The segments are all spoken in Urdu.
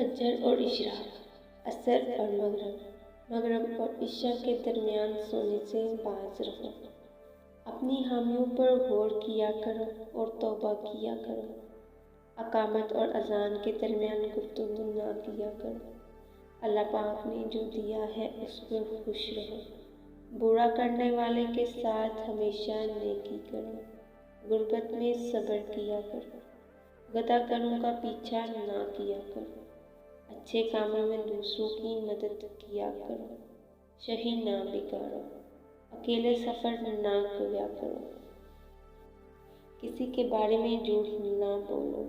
فجر اور اشراق، عصر اور مغرب اور عشاء کے درمیان سونے سے باز رہو۔ اپنی حامیوں پر غور کیا کرو اور توبہ کیا کرو۔ اقامت اور اذان کے درمیان گفتگو نہ کیا کرو۔ اللہ پاک نے جو دیا ہے اس پر خوش رہو۔ برا کرنے والے کے ساتھ ہمیشہ نیکی کرو۔ غربت میں صبر کیا کرو۔ گدھا کروں کا پیچھا نہ کیا کرو۔ اچھے کاموں میں دوسروں کی مدد کیا کرو۔ شہی نہ بگاڑو۔ اکیلے سفر نہ کیا کرو۔ کسی کے بارے میں جھوٹ نہ بولو۔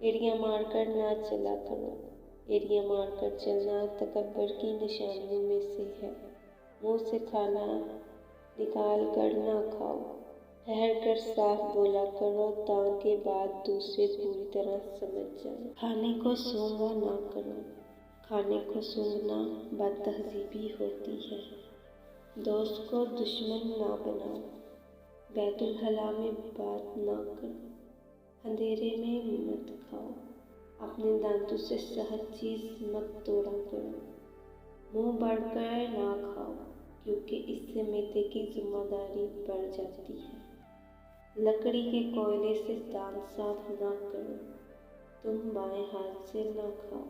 ایڑیاں مار کر نہ چلا کرو۔ ایڑیاں مار کر چلنا تکبر کی نشانیوں میں سے ہے۔ منہ سے کھانا نکال کر نہ کھاؤ۔ ٹھہر کر صاف بولا کرو تاکہ بات دوسرے پوری طرح سمجھ جائیں۔ کھانے کو سونگھا نہ کرو۔ کھانے کو سونگھنا بد تہذیبی ہوتی ہے۔ دوست کو دشمن نہ بناؤ۔ بیت الخلاء میں بات نہ کرو۔ اندھیرے میں مت کھاؤ۔ اپنے دانتوں سے صحت چیز مت توڑا کرو۔ منہ بڑھ کر نہ کھاؤ کیونکہ اس سے معدے کی ذمہ داری بڑھ جاتی ہے۔ لکڑی کے کوئلے سے دانت صاف نہ کرو۔ تم بائیں ہاتھ سے نہ کھاؤ۔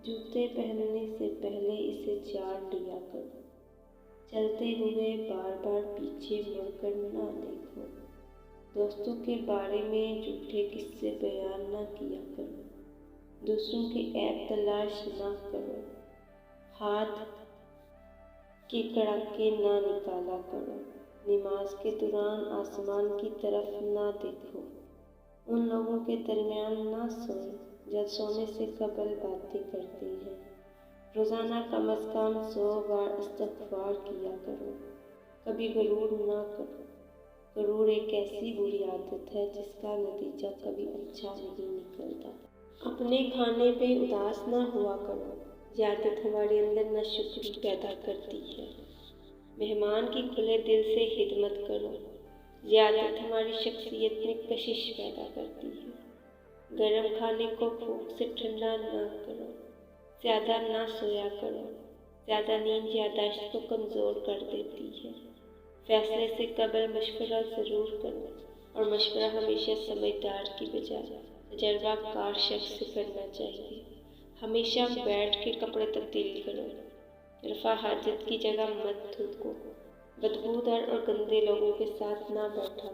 جوتے پہننے سے پہلے اسے جاڑ لیا کرو۔ چلتے ہوئے بار بار پیچھے مڑ کر نہ دیکھو۔ دوستوں کے بارے میں جھوٹے قصے بیان نہ کیا کرو۔ دوسروں کے عیب تلاش نہ کرو۔ ہاتھ کے کڑاکے نہ نکالا کرو۔ نماز کے دوران آسمان کی طرف نہ دیکھو۔ ان لوگوں کے درمیان نہ سوئو جو سونے سے قبل باتیں کرتے ہیں۔ روزانہ کم از کم 100 بار استغفار کیا کرو۔ کبھی غرور نہ کرو۔ غرور ایک ایسی بری عادت ہے جس کا نتیجہ کبھی اچھا نہیں نکلتا۔ اپنے کھانے پہ اداس نہ ہوا کرو۔ یہ عادت ہمارے اندر ناشکری پیدا کرتی ہے۔ مہمان کی کھلے دل سے خدمت کرو۔ یہ عادت ہماری شخصیت میں کشش پیدا کرتی ہے۔ گرم کھانے کو پھونک سے ٹھنڈا نہ کرو۔ زیادہ نہ سویا کرو۔ زیادہ نیند یادداشت کو کمزور کر دیتی ہے۔ فیصلے سے قبل مشورہ ضرور کرو اور مشورہ ہمیشہ سمجھدار کی بجائے تجربہ کار شخص سے کرنا چاہیے۔ ہمیشہ بیٹھ کے کپڑے تبدیل کرو۔ رفع حاجت کی جگہ مت تھوکو۔ بدبودار اور گندے لوگوں کے ساتھ نہ بیٹھا